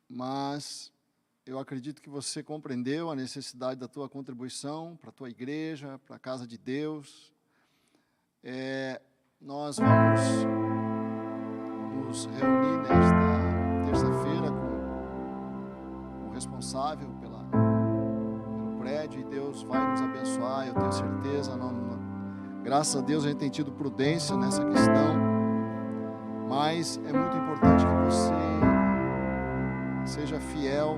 mas eu acredito que você compreendeu a necessidade da tua contribuição para a tua igreja, para a casa de Deus. Nós vamos nos reunir nesta terça-feira com o responsável pelo prédio, e Deus vai nos abençoar, eu tenho certeza. Graças a Deus a gente tem tido prudência nessa questão, mas é muito importante que você seja fiel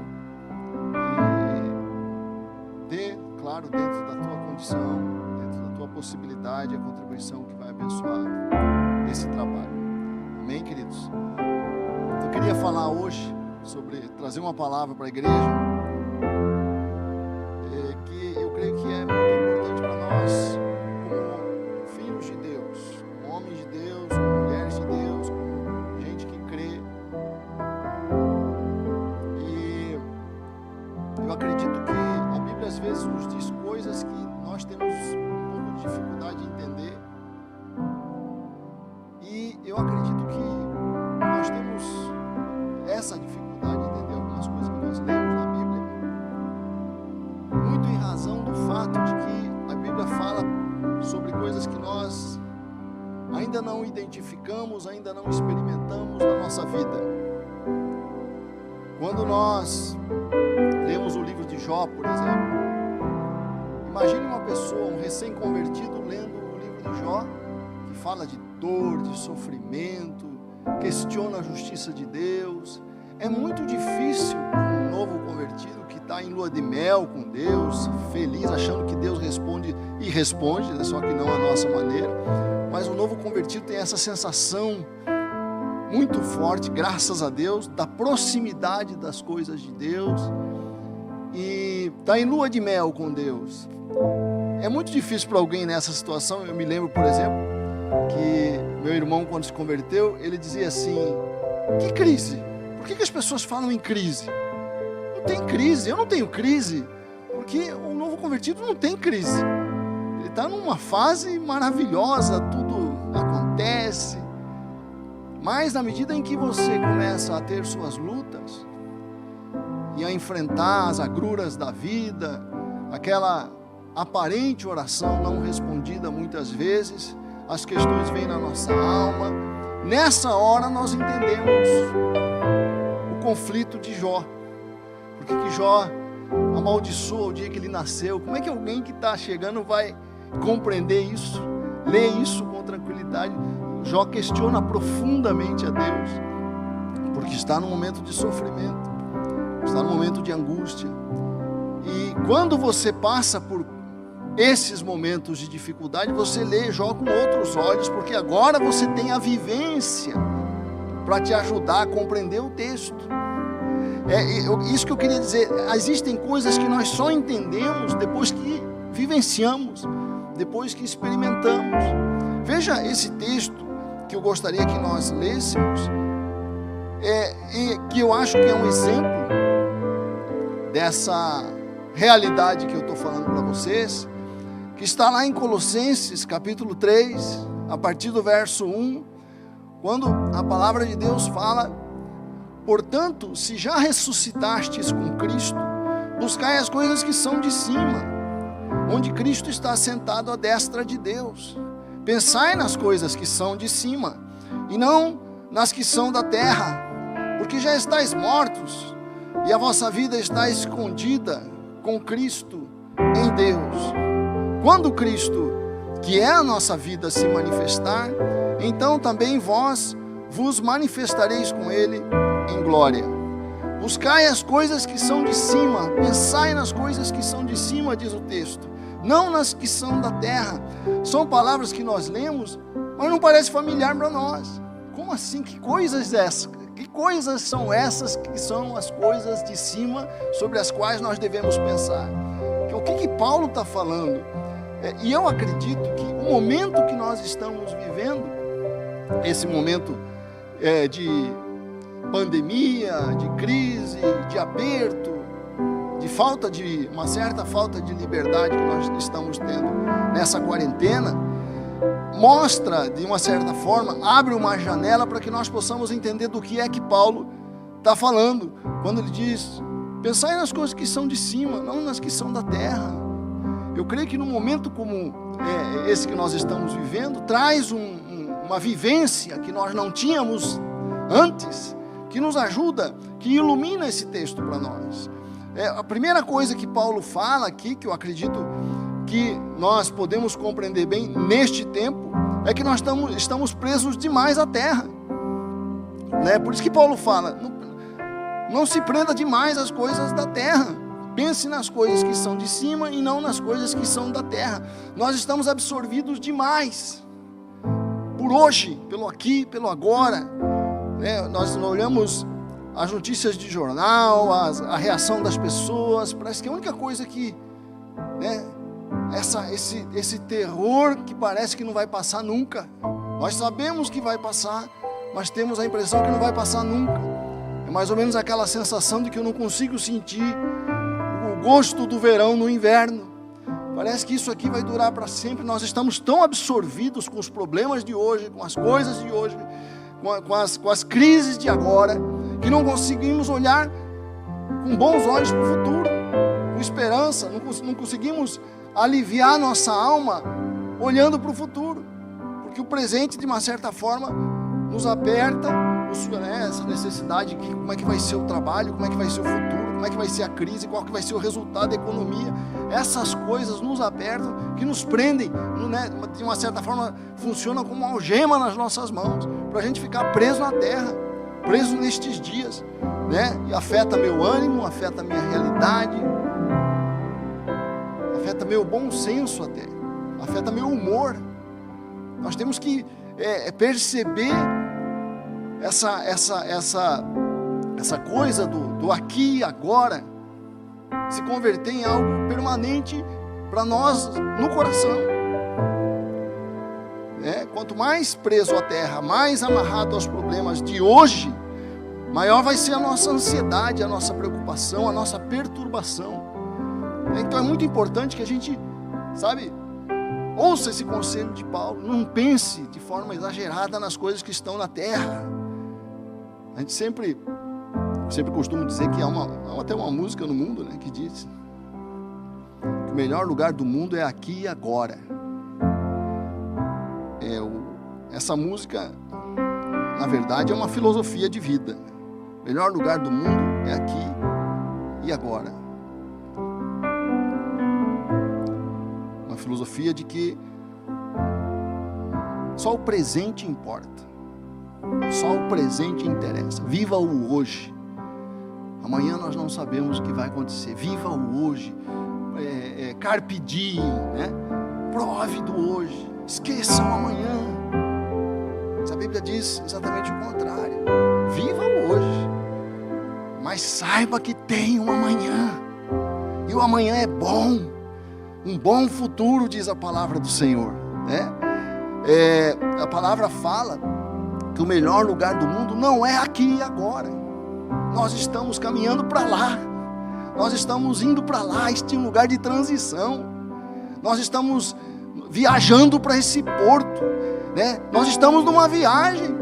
e dê, claro, dentro da tua condição, dentro da tua possibilidade, a contribuição que vai abençoar esse trabalho. Amém, queridos? Eu queria falar hoje trazer uma palavra para a igreja, que eu creio que é muito importante para nós, como filhos de Deus, como homens de Deus, como mulheres de Deus, como gente que crê. E eu acredito que a Bíblia às vezes nos diz coisas que nós temos um pouco de dificuldade de entender. E eu acredito que nós temos essa dificuldade de entender algumas coisas que nós lemos na Bíblia, muito em razão do fato de que a Bíblia fala sobre coisas que nós ainda não identificamos, ainda não experimentamos na nossa vida. Quando nós lemos o livro de Jó, por exemplo, imagine uma pessoa, um recém-convertido, lendo o livro de Jó, que fala de dor, de sofrimento, questiona a justiça de Deus. É muito difícil um novo convertido que está em lua de mel com Deus, feliz, achando que Deus responde, e responde, só que não a nossa maneira. Mas o novo convertido tem essa sensação muito forte, graças a Deus, da proximidade das coisas de Deus, e está em lua de mel com Deus. É muito difícil para alguém nessa situação. Eu me lembro, por exemplo, que meu irmão, quando se converteu, ele dizia assim: que crise? Por que as pessoas falam em crise? Não tem crise, eu não tenho crise, porque o novo convertido não tem crise. Ele está numa fase maravilhosa, tudo acontece. Mas na medida em que você começa a ter suas lutas e a enfrentar as agruras da vida, aquela aparente oração não respondida muitas vezes, as questões vêm na nossa alma. Nessa hora nós entendemos o conflito de Jó. Porque que Jó amaldiçoa o dia que ele nasceu? Como é que alguém que está chegando vai compreender isso, ler isso com tranquilidade? Jó questiona profundamente a Deus, porque está num momento de sofrimento, está num momento de angústia. E quando você passa por esses momentos de dificuldade, você lê Jó com outros olhos, porque agora você tem a vivência para te ajudar a compreender o texto. Isso que eu queria dizer. Existem coisas que nós só entendemos depois que vivenciamos, depois que experimentamos. Veja esse texto que eu gostaria que nós lêssemos, que eu acho que é um exemplo dessa realidade que eu estou falando para vocês, que está lá em Colossenses capítulo 3, a partir do verso 1, quando a palavra de Deus fala: portanto, se já ressuscitastes com Cristo, buscai as coisas que são de cima, onde Cristo está sentado à destra de Deus. Pensai nas coisas que são de cima, e não nas que são da terra, porque já estáis mortos, e a vossa vida está escondida com Cristo em Deus. Quando Cristo, que é a nossa vida, se manifestar, então também vós vos manifestareis com Ele em glória. Buscai as coisas que são de cima, pensai nas coisas que são de cima, diz o texto, não nas que são da terra. São palavras que nós lemos, mas não parece familiar para nós. Como assim? Que coisas essas? Que coisas são essas que são as coisas de cima sobre as quais nós devemos pensar? O que Paulo está falando? E eu acredito que o momento que nós estamos vivendo, esse momento de pandemia, de crise, de aperto, de uma certa falta de liberdade que nós estamos tendo nessa quarentena, mostra, de uma certa forma, abre uma janela para que nós possamos entender do que é que Paulo está falando, quando ele diz: pensai nas coisas que são de cima, não nas que são da terra. Eu creio que num momento como esse que nós estamos vivendo, traz uma vivência que nós não tínhamos antes, que nos ajuda, que ilumina esse texto para nós. A primeira coisa que Paulo fala aqui, que eu acredito que nós podemos compreender bem neste tempo, é que nós estamos presos demais à terra, né? Por isso que Paulo fala: não se prenda demais às coisas da terra, pense nas coisas que são de cima e não nas coisas que são da terra. Nós estamos absorvidos demais por hoje, pelo aqui, pelo agora, né? Nós olhamos as notícias de jornal, a reação das pessoas, parece que a única coisa que, né, esse terror que parece que não vai passar nunca. Nós sabemos que vai passar, mas temos a impressão que não vai passar nunca. É mais ou menos aquela sensação de que eu não consigo sentir o gosto do verão no inverno. Parece que isso aqui vai durar para sempre. Nós estamos tão absorvidos com os problemas de hoje, com as coisas de hoje, com as crises de agora, que não conseguimos olhar com bons olhos para o futuro, com esperança. Não conseguimos aliviar nossa alma olhando para o futuro, porque o presente, de uma certa forma, nos aperta, essa necessidade de como é que vai ser o trabalho, como é que vai ser o futuro, como é que vai ser a crise, qual que vai ser o resultado da economia. Essas coisas nos apertam, que nos prendem, né? De uma certa forma funcionam como uma algema nas nossas mãos, para a gente ficar preso na terra, preso nestes dias, né? E afeta meu ânimo, afeta minha realidade, afeta meu bom senso até, afeta meu humor. Nós temos que perceber essa coisa do aqui e agora, se converter em algo permanente para nós no coração. Quanto mais preso à terra, mais amarrado aos problemas de hoje, maior vai ser a nossa ansiedade, a nossa preocupação, a nossa perturbação. Então é muito importante que a gente, ouça esse conselho de Paulo. Não pense de forma exagerada nas coisas que estão na terra. A gente sempre costumo dizer que há até uma música no mundo, né, que diz que o melhor lugar do mundo é aqui e agora. Essa música, na verdade, é uma filosofia de vida. O melhor lugar do mundo é aqui e agora. Uma filosofia de que só o presente importa. Só o presente interessa. Viva o hoje. Amanhã nós não sabemos o que vai acontecer. Viva o hoje. Carpe diem, né? Prove do hoje. Esqueçam amanhã. A Bíblia diz exatamente o contrário. Viva o hoje, mas saiba que tem um amanhã. E o amanhã é bom. Um bom futuro, diz a palavra do Senhor, né? A palavra fala que o melhor lugar do mundo não é aqui e agora. Nós estamos caminhando para lá. Nós estamos indo para lá. Este é um lugar de transição. Nós estamos viajando para esse porto, né? Nós estamos numa viagem.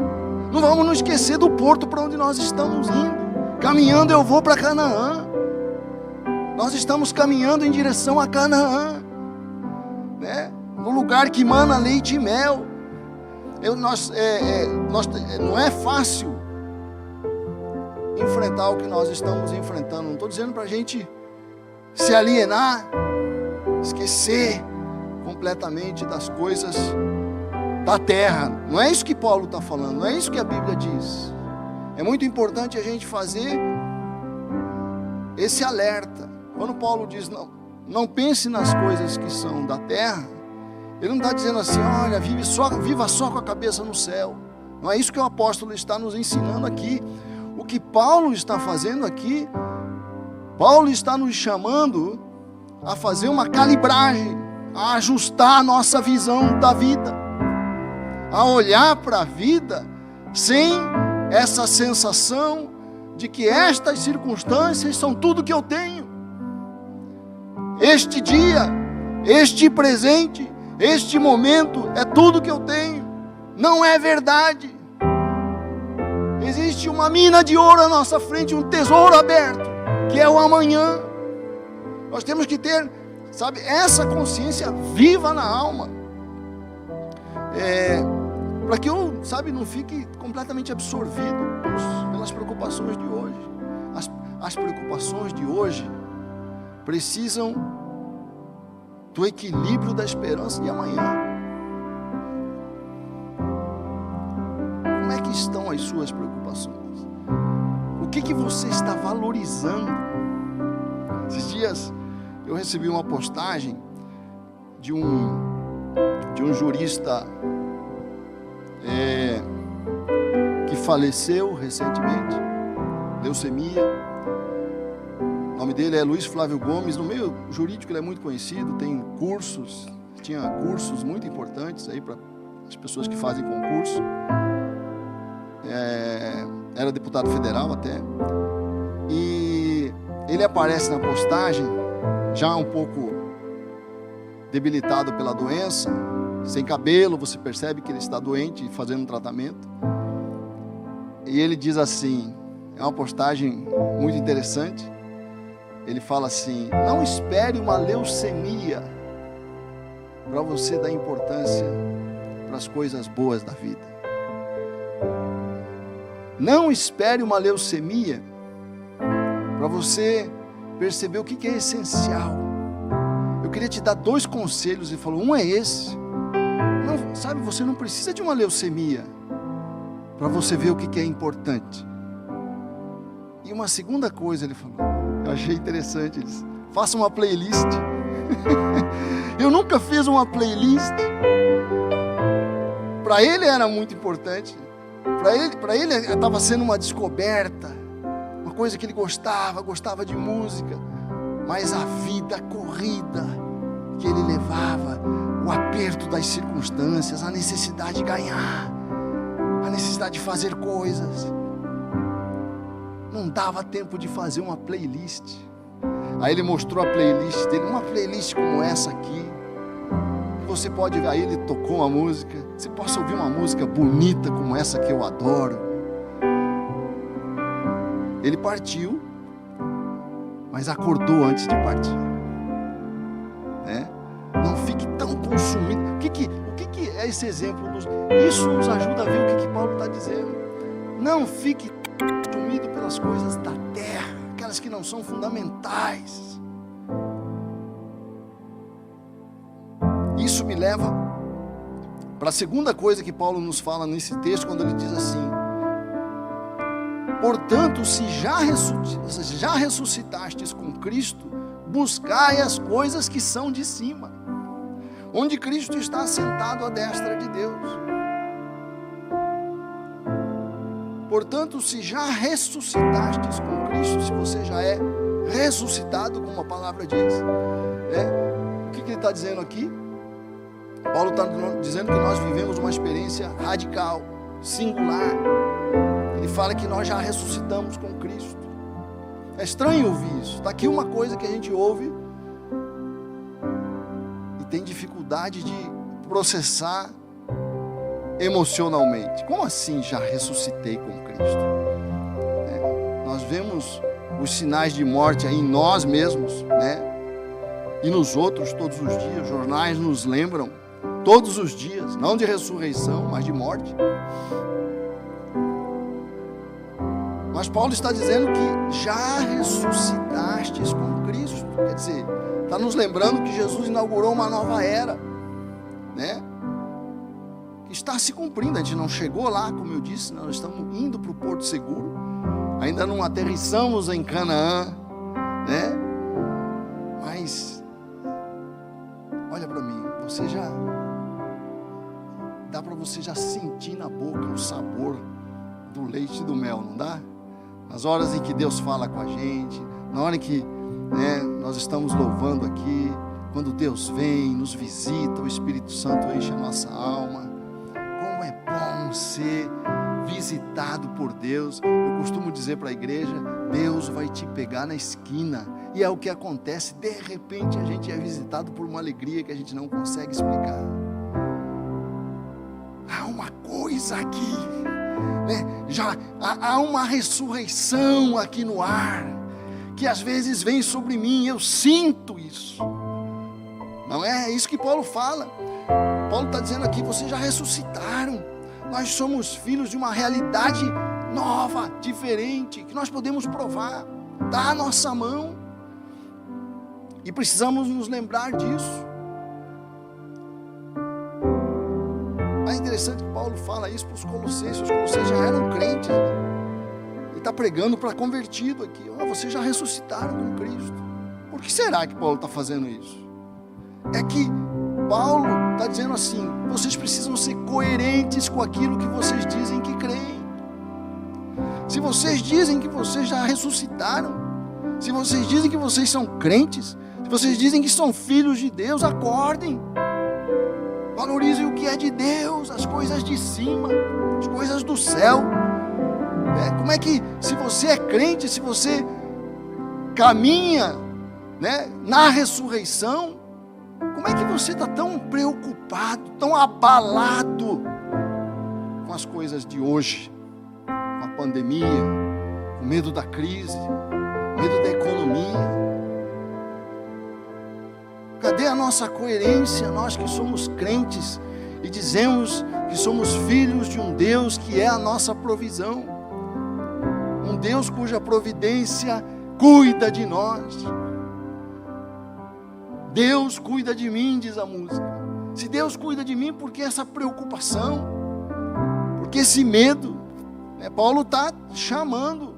Não vamos nos esquecer do porto para onde nós estamos indo. Caminhando eu vou para Canaã. Nós estamos caminhando em direção a Canaã, né? No lugar que mana leite e mel. Não é fácil enfrentar o que nós estamos enfrentando. Não estou dizendo para a gente se alienar, esquecer completamente das coisas da terra. Não é isso que Paulo está falando, não é isso que a Bíblia diz. É muito importante a gente fazer esse alerta. Quando Paulo diz, não pense nas coisas que são da terra, ele não está dizendo assim, olha, viva só com a cabeça no céu. Não é isso que o apóstolo está nos ensinando aqui. O que Paulo está fazendo aqui, Paulo está nos chamando a fazer uma calibragem, a ajustar a nossa visão da vida, a olhar para a vida sem essa sensação de que estas circunstâncias são tudo que eu tenho. Este dia, este presente, este momento é tudo que eu tenho. Não é verdade. existe uma mina de ouro à nossa frente, um tesouro aberto, que é o amanhã. Nós temos que ter, sabe, essa consciência viva na alma, para que eu, sabe, não fique completamente absorvido pelas preocupações de hoje. As preocupações de hoje precisam do equilíbrio da esperança de amanhã. Como é que estão as suas preocupações? O que você está valorizando? Esses dias eu recebi uma postagem de um jurista que faleceu recentemente, leucemia. O nome dele é Luiz Flávio Gomes. No meio jurídico ele é muito conhecido, tem cursos, tinha cursos muito importantes aí para as pessoas que fazem concurso. Era deputado federal até. E ele aparece na postagem já um pouco debilitado pela doença, sem cabelo, você percebe que ele está doente, fazendo um tratamento. E ele diz assim, é uma postagem muito interessante. Ele fala assim: não espere uma leucemia para você dar importância para as coisas boas da vida. Não espere uma leucemia para você perceber o que é essencial. Eu queria te dar 2 conselhos. Ele falou, um é esse. Não, sabe, você não precisa de uma leucemia para você ver o que é importante. E uma segunda coisa ele falou, eu achei interessante, ele disse, faça uma playlist. Eu nunca fiz uma playlist. Para ele era muito importante. Para ele estava sendo uma descoberta, uma coisa que ele gostava de música, mas a vida corrida que ele levava, o aperto das circunstâncias, a necessidade de ganhar, a necessidade de fazer coisas, não dava tempo de fazer uma playlist. Aí ele mostrou a playlist dele, uma playlist como essa aqui, que você pode ver. Aí ele tocou uma música, você possa ouvir uma música bonita como essa que eu adoro. Ele partiu, mas acordou antes de partir, né? Não fique tão consumido. O que é esse exemplo? Isso nos ajuda a ver o que Paulo está dizendo. Não fique consumido pelas coisas da terra, aquelas que não são fundamentais. Isso me leva para a segunda coisa que Paulo nos fala nesse texto, quando ele diz assim: portanto, se já ressuscitastes com Cristo, buscai as coisas que são de cima, onde Cristo está assentado à destra de Deus. Portanto, se já ressuscitastes com Cristo, se você já é ressuscitado, como a palavra diz, o que ele está dizendo aqui? Paulo está dizendo que nós vivemos uma experiência radical, singular. Ele fala que nós já ressuscitamos com Cristo. É estranho ouvir isso. Está aqui uma coisa que a gente ouve e tem dificuldade de processar emocionalmente. Como assim já ressuscitei com Cristo? Nós vemos os sinais de morte aí em nós mesmos, né? E nos outros todos os dias. Os jornais nos lembram todos os dias, não de ressurreição, mas de morte. Mas Paulo está dizendo que já ressuscitastes com Cristo. Quer dizer, está nos lembrando que Jesus inaugurou uma nova era, né? Que está se cumprindo. A gente não chegou lá, como eu disse, nós estamos indo para o Porto Seguro. Ainda não aterrissamos em Canaã, né? Mas olha para mim, você já dá para você já sentir na boca o sabor do leite e do mel, não dá? Nas horas em que Deus fala com a gente, na hora em que, né, nós estamos louvando aqui, quando Deus vem, nos visita, o Espírito Santo enche a nossa alma. Como é bom ser visitado por Deus. Eu costumo dizer para a igreja, Deus vai te pegar na esquina. E é o que acontece, de repente a gente é visitado por uma alegria que a gente não consegue explicar. Há uma coisa aqui né? Já há uma ressurreição aqui no ar, que às vezes vem sobre mim, eu sinto isso. Não é isso que Paulo fala. Paulo está dizendo aqui, vocês já ressuscitaram. Nós somos filhos de uma realidade nova, diferente, que nós podemos provar, está à nossa mão. E precisamos nos lembrar disso. É interessante que Paulo fala isso para os colossenses. Os colossenses já eram crentes, né? Ele está pregando para convertido aqui. Vocês já ressuscitaram com Cristo. Por que será que Paulo está fazendo isso? É que Paulo está dizendo assim, vocês precisam ser coerentes com aquilo que vocês dizem que creem. Se vocês dizem que vocês já ressuscitaram, se vocês dizem que vocês são crentes, se vocês dizem que são filhos de Deus, acordem. Valorizem o que é de Deus, as coisas de cima, as coisas do céu. Como é que, se você é crente, se você caminha, né, na ressurreição, como é que você está tão preocupado, tão abalado com as coisas de hoje, com a pandemia, com medo da crise, medo da economia? Cadê a nossa coerência, nós que somos crentes e dizemos que somos filhos de um Deus que é a nossa provisão, um Deus cuja providência cuida de nós? Deus cuida de mim, diz a música. Se Deus cuida de mim, por que essa preocupação? Por que esse medo? Paulo está chamando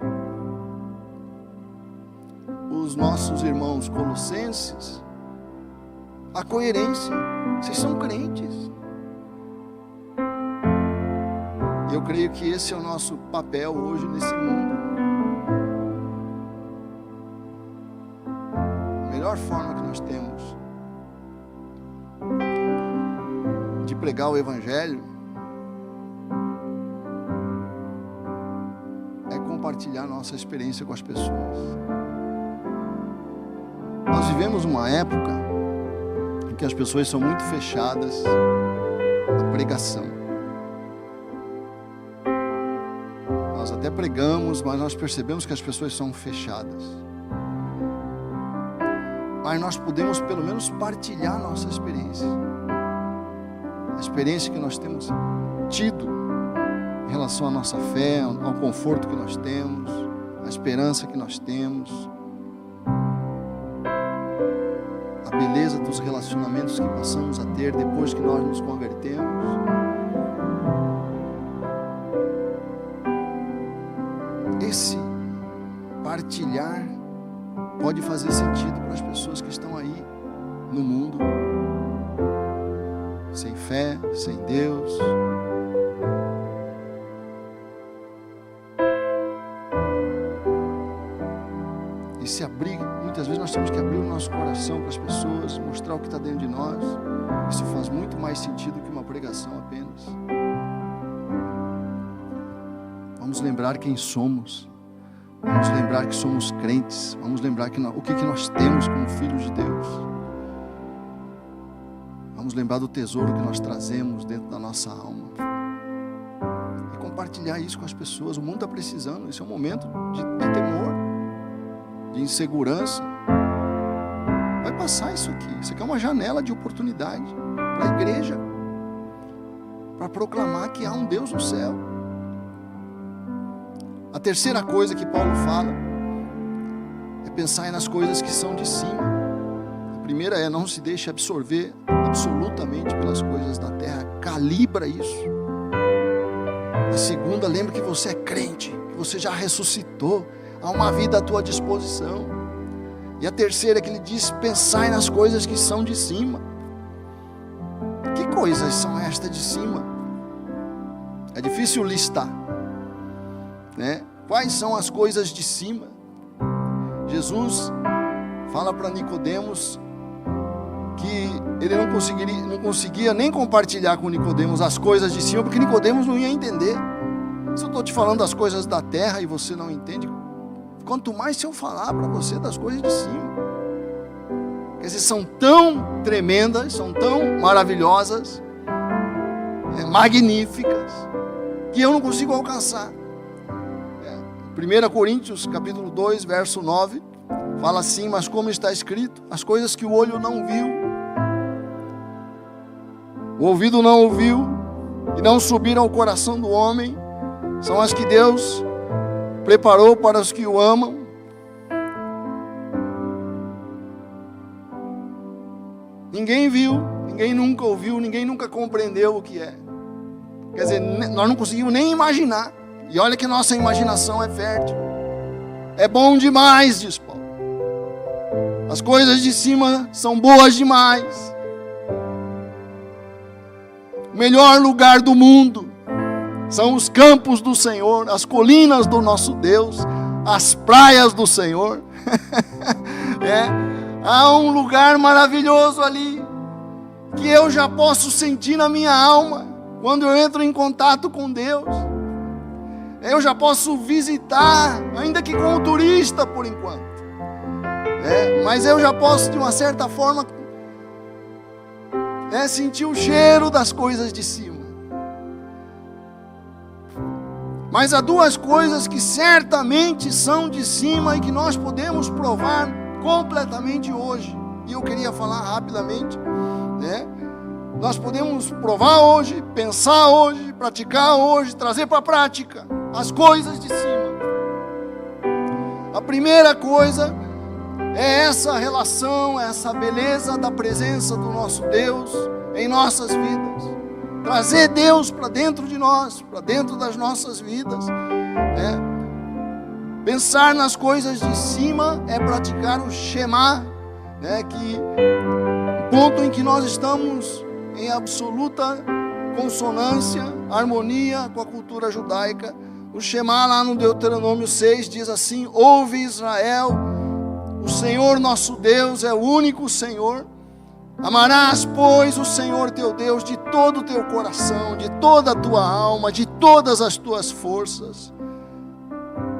os nossos irmãos colossenses a coerência. Vocês são crentes. Eu creio que esse é o nosso papel hoje nesse mundo. A melhor forma que nós temos de pregar o Evangelho é compartilhar nossa experiência com as pessoas. Nós vivemos uma época que as pessoas são muito fechadas à pregação. Nós até pregamos, mas nós percebemos que as pessoas são fechadas. Mas nós podemos pelo menos partilhar a nossa experiência. A experiência que nós temos tido em relação à nossa fé, ao conforto que nós temos, à esperança que nós temos, a beleza dos relacionamentos que passamos a ter depois que nós nos convertemos. Esse partilhar pode fazer sentido para as pessoas que estão aí no mundo, sem fé, sem Deus. E se abrir, muitas vezes nós temos que abrir o nosso coração para as pessoas, mostrar o que está dentro de nós. Isso faz muito mais sentido que uma pregação apenas. Vamos lembrar quem somos. Vamos lembrar que somos crentes. Vamos lembrar o que nós temos como filhos de Deus. Vamos lembrar do tesouro que nós trazemos dentro da nossa alma. E compartilhar isso com as pessoas. O mundo está precisando. Esse é um momento de temor, de insegurança. Vai passar isso aqui. Isso aqui é uma janela de oportunidade para a igreja, para proclamar que há um Deus no céu. A terceira coisa que Paulo fala é pensar nas coisas que são de cima. A primeira é: não se deixe absorver absolutamente pelas coisas da terra. Calibra isso. A segunda, lembra que você é crente, que você já ressuscitou, há uma vida à tua disposição. E a terceira é que ele diz: pensai nas coisas que são de cima. Que coisas são estas de cima? É difícil listar, né? Quais são as coisas de cima? Jesus fala para Nicodemos que ele não conseguia nem compartilhar com Nicodemos as coisas de cima, porque Nicodemos não ia entender. Se eu estou te falando das coisas da terra e você não entende, quanto mais se eu falar para você das coisas de cima. Quer dizer, são tão tremendas, são tão maravilhosas, magníficas, que eu não consigo alcançar. 1 Coríntios capítulo 2, verso 9, fala assim: mas como está escrito, as coisas que o olho não viu, o ouvido não ouviu, e não subiram ao coração do homem, são as que Deus preparou para os que o amam. Ninguém viu, ninguém nunca ouviu, ninguém nunca compreendeu o que é. Quer dizer, nós não conseguimos nem imaginar. E olha que nossa imaginação é fértil. É bom demais, diz Paulo. As coisas de cima são boas demais. O melhor lugar do mundo são os campos do Senhor, as colinas do nosso Deus, as praias do Senhor. Há um lugar maravilhoso ali, que eu já posso sentir na minha alma, quando eu entro em contato com Deus. Eu já posso visitar, ainda que como turista por enquanto. Mas eu já posso, de uma certa forma, sentir o cheiro das coisas de cima. Mas há duas coisas que certamente são de cima e que nós podemos provar completamente hoje. E eu queria falar rapidamente, Nós podemos provar hoje, pensar hoje, praticar hoje, trazer para a prática as coisas de cima. A primeira coisa é essa relação, essa beleza da presença do nosso Deus em nossas vidas. Trazer Deus para dentro de nós, para dentro das nossas vidas. Pensar nas coisas de cima é praticar o Shema, que o ponto em que nós estamos em absoluta consonância, harmonia com a cultura judaica. O Shema lá no Deuteronômio 6 diz assim: ouve Israel, o Senhor nosso Deus é o único Senhor. Amarás, pois, o Senhor teu Deus de todo o teu coração, de toda a tua alma, de todas as tuas forças.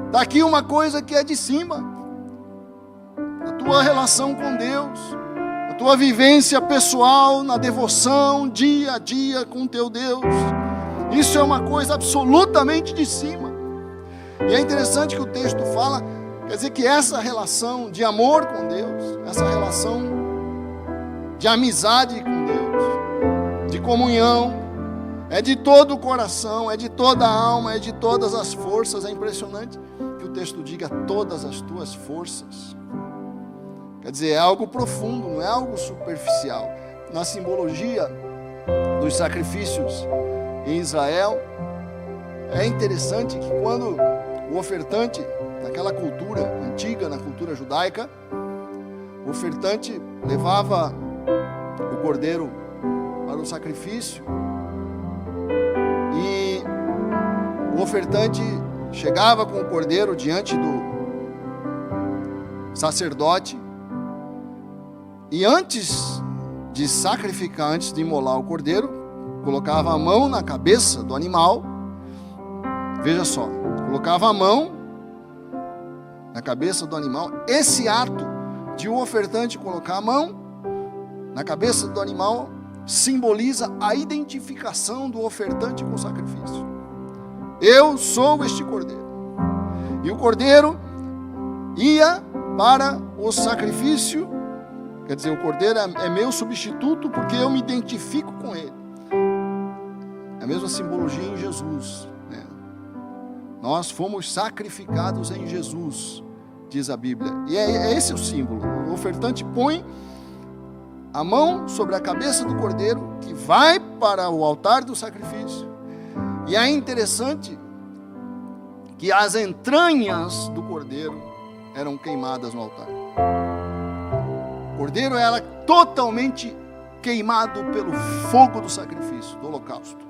Está aqui uma coisa que é de cima: a tua relação com Deus, a tua vivência pessoal na devoção, dia a dia com teu Deus. Isso é uma coisa absolutamente de cima. E é interessante que o texto fala, quer dizer que essa relação de amor com Deus, essa relação de amizade com Deus, de comunhão, é de todo o coração, é de toda a alma, é de todas as forças. É impressionante que o texto diga todas as tuas forças. Quer dizer, é algo profundo, não é algo superficial. Na simbologia dos sacrifícios em Israel, é interessante que quando o ofertante, naquela cultura antiga, na cultura judaica, o ofertante levava o cordeiro para o sacrifício, e o ofertante chegava com o cordeiro diante do sacerdote, e antes de sacrificar, antes de imolar o cordeiro, colocava a mão na cabeça do animal. Veja só, colocava a mão na cabeça do animal. Esse ato de o ofertante colocar a mão na cabeça do animal simboliza a identificação do ofertante com o sacrifício. Eu sou este cordeiro. E o cordeiro ia para o sacrifício. Quer dizer, o cordeiro é meu substituto porque eu me identifico com ele. É a mesma simbologia em Jesus, Nós fomos sacrificados em Jesus, diz a Bíblia. E é esse o símbolo. O ofertante põe a mão sobre a cabeça do cordeiro, que vai para o altar do sacrifício. E é interessante que as entranhas do cordeiro eram queimadas no altar. O cordeiro era totalmente queimado pelo fogo do sacrifício, do holocausto.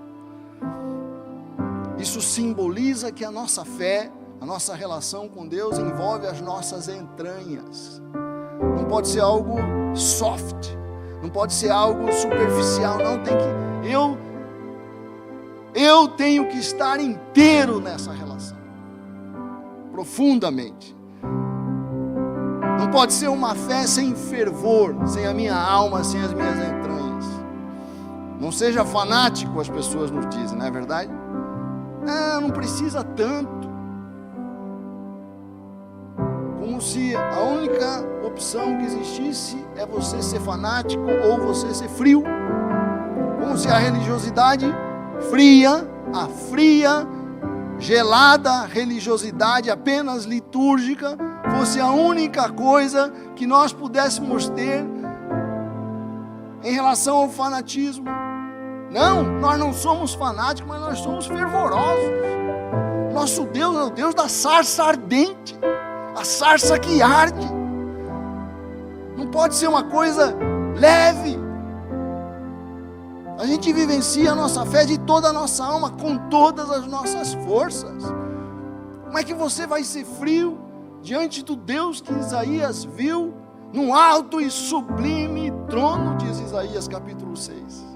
Isso simboliza que a nossa fé, a nossa relação com Deus envolve as nossas entranhas. Não pode ser algo soft, não pode ser algo superficial, não, tem que eu tenho que estar inteiro nessa relação, profundamente. Não pode ser uma fé sem fervor, sem a minha alma, sem as minhas entranhas. Não seja fanático, as pessoas nos dizem, não é verdade? não precisa tanto. Como se a única opção que existisse é você ser fanático ou você ser frio. Como se a religiosidade fria, a fria, gelada religiosidade apenas litúrgica fosse a única coisa que nós pudéssemos ter em relação ao fanatismo. Não, nós não somos fanáticos, mas nós somos fervorosos. Nosso Deus é o Deus da sarça ardente, a sarça que arde. Não pode ser uma coisa leve. A gente vivencia a nossa fé de toda a nossa alma, com todas as nossas forças. Como é que você vai ser frio diante do Deus que Isaías viu num alto e sublime trono, diz Isaías capítulo 6,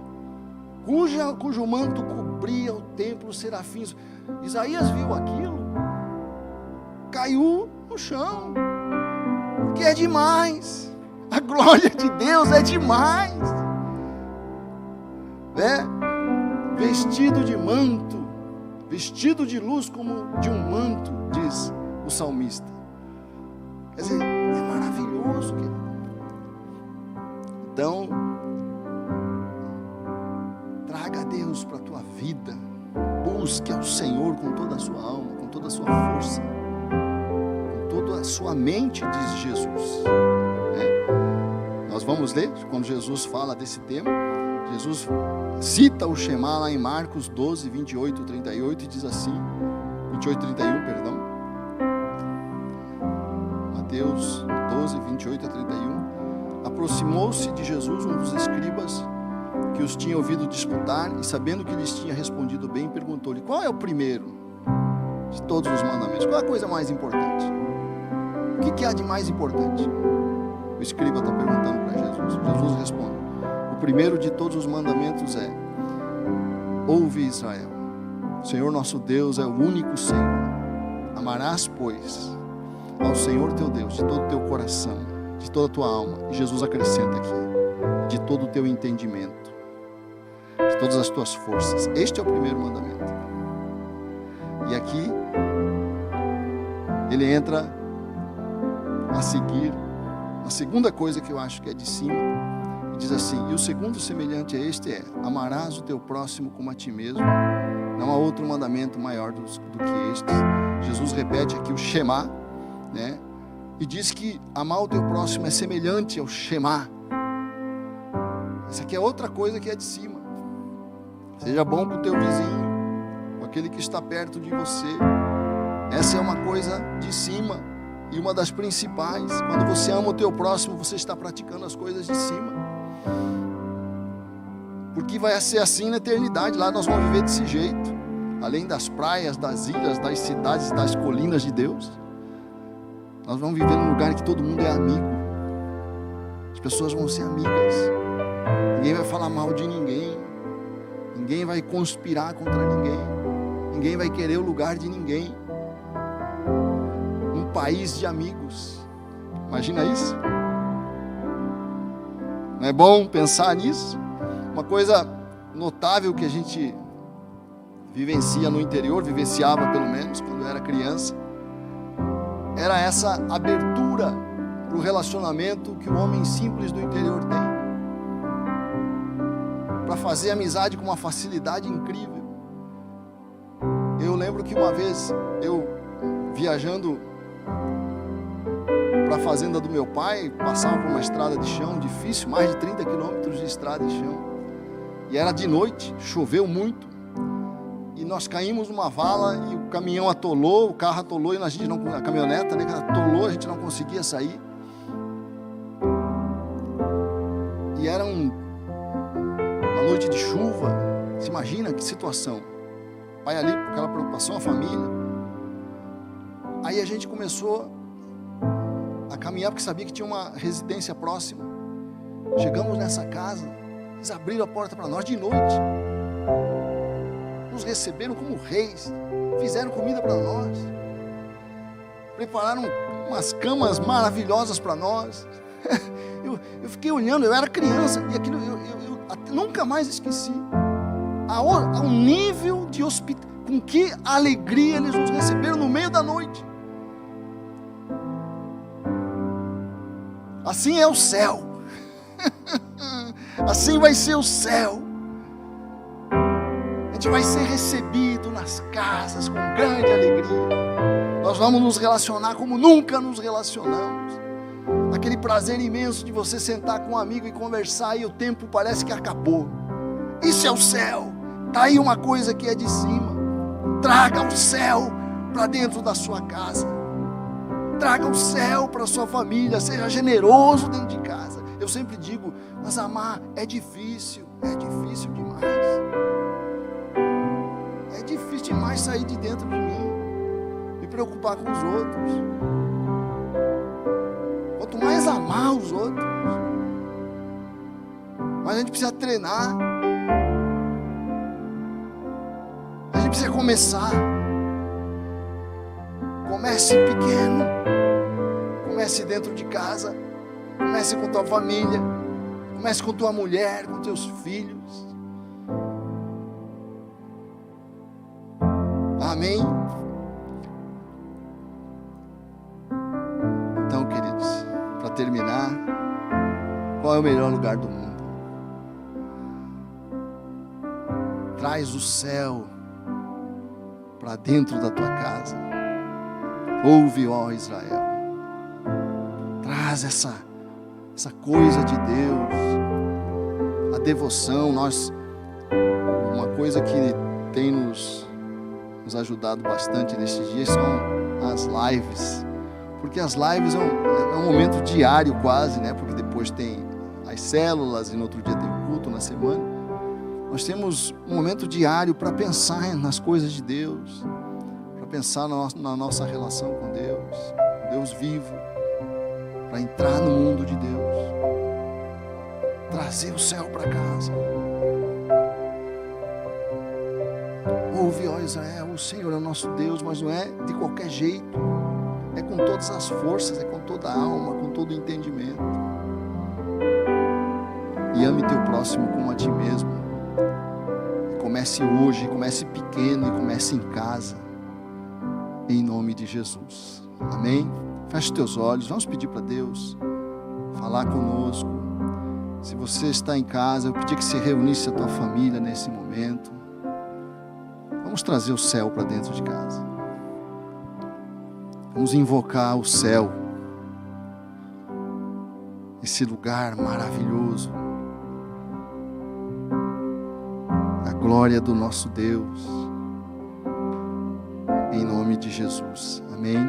cujo manto cobria o templo, os serafins? Isaías viu aquilo, caiu no chão, porque é demais. A glória de Deus é demais, né? Vestido de manto, vestido de luz como de um manto, diz o salmista. Quer dizer, é maravilhoso, querido. Então, traga Deus para a tua vida, busque ao Senhor com toda a sua alma, com toda a sua força, com toda a sua mente, diz Jesus, né? Nós vamos ler, quando Jesus fala desse tema, Jesus cita o Shema lá em Marcos 12, 28, 38 e diz assim, 28, 31, perdão, Mateus 12, 28 a 31, aproximou-se de Jesus um dos escribas que os tinha ouvido disputar e sabendo que lhes tinha respondido bem, perguntou-lhe, qual é o primeiro de todos os mandamentos? Qual é a coisa mais importante? O que há de mais importante? O escriba está perguntando para Jesus. Jesus responde, o primeiro de todos os mandamentos é, ouve Israel, o Senhor nosso Deus é o único Senhor. Amarás, pois, ao Senhor teu Deus de todo o teu coração, de toda a tua alma. E Jesus acrescenta aqui, de todo o teu entendimento, de todas as tuas forças. Este é o primeiro mandamento. E aqui ele entra a seguir a segunda coisa que eu acho que é de cima, e diz assim, e o segundo semelhante a este é, amarás o teu próximo como a ti mesmo. Não há outro mandamento maior do que este. Jesus repete aqui o Shema, né? E diz que amar o teu próximo é semelhante ao Shema. Isso aqui é outra coisa que é de cima. Seja bom com o teu vizinho, com aquele que está perto de você. Essa é uma coisa de cima e uma das principais. Quando você ama o teu próximo, você está praticando as coisas de cima. Porque vai ser assim na eternidade. Lá nós vamos viver desse jeito, além das praias, das ilhas, das cidades, das colinas de Deus. Nós vamos viver num lugar em que todo mundo é amigo. As pessoas vão ser amigas. Ninguém vai falar mal de ninguém. Ninguém vai conspirar contra ninguém. Ninguém vai querer o lugar de ninguém. Um país de amigos. Imagina isso? Não é bom pensar nisso? Uma coisa notável que a gente vivencia no interior, vivenciava pelo menos quando eu era criança, era essa abertura para o relacionamento que o homem simples do interior tem, para fazer amizade com uma facilidade incrível. Eu lembro que uma vez eu viajando para a fazenda do meu pai, passava por uma estrada de chão difícil, mais de 30 quilômetros de estrada de chão, e era de noite, choveu muito, e nós caímos numa vala e o caminhão atolou, o carro atolou, e a gente não, a caminhoneta, né, atolou, a gente não conseguia sair. E era uma noite de chuva. Você imagina que situação? Pai ali, com aquela preocupação, a família. Aí a gente começou a caminhar, porque sabia que tinha uma residência próxima. Chegamos nessa casa, eles abriram a porta para nós de noite, nos receberam como reis, fizeram comida para nós, prepararam umas camas maravilhosas para nós. Eu fiquei olhando, eu era criança, e aquilo eu nunca mais esqueci. Ao nível de com com que alegria eles nos receberam no meio da noite. Assim é o céu. Assim vai ser o céu. A gente vai ser recebido nas casas com grande alegria. Nós vamos nos relacionar como nunca nos relacionamos. Aquele prazer imenso de você sentar com um amigo e conversar e o tempo parece que acabou. Isso é o céu. Está aí uma coisa que é de cima. Traga o céu para dentro da sua casa. Traga o céu para a sua família. Seja generoso dentro de casa. Eu sempre digo, mas amar é difícil demais. É difícil demais sair de dentro de mim, me preocupar com os outros. Quanto mais amar os outros, mas a gente precisa treinar. A gente precisa começar. Comece pequeno. Comece dentro de casa. Comece com tua família. Comece com tua mulher, com teus filhos. Amém? Então, queridos, para terminar, qual é o melhor lugar do mundo? Traz o céu para dentro da tua casa. Ouve, ó Israel. Traz essa coisa de Deus, a devoção. Uma coisa que tem nos ajudado bastante nesses dias são as lives, porque as lives é um momento diário quase, né? Porque depois tem as células e no outro dia tem o culto na semana. Nós temos um momento diário para pensar nas coisas de Deus, para pensar na nossa relação com Deus, Deus vivo, para entrar no mundo de Deus, trazer o céu para casa. Ouve, ó Israel, o Senhor é o nosso Deus, mas não é de qualquer jeito, é com todas as forças, é com toda a alma, com todo o entendimento. E ame teu próximo como a ti mesmo. Comece hoje, comece pequeno e comece em casa, em nome de Jesus. Amém? Feche teus olhos, vamos pedir para Deus falar conosco. Se você está em casa, eu pedi que se reunisse a tua família nesse momento. Vamos trazer o céu para dentro de casa. Vamos invocar o céu, esse lugar maravilhoso, a glória do nosso Deus, em nome de Jesus. Amém.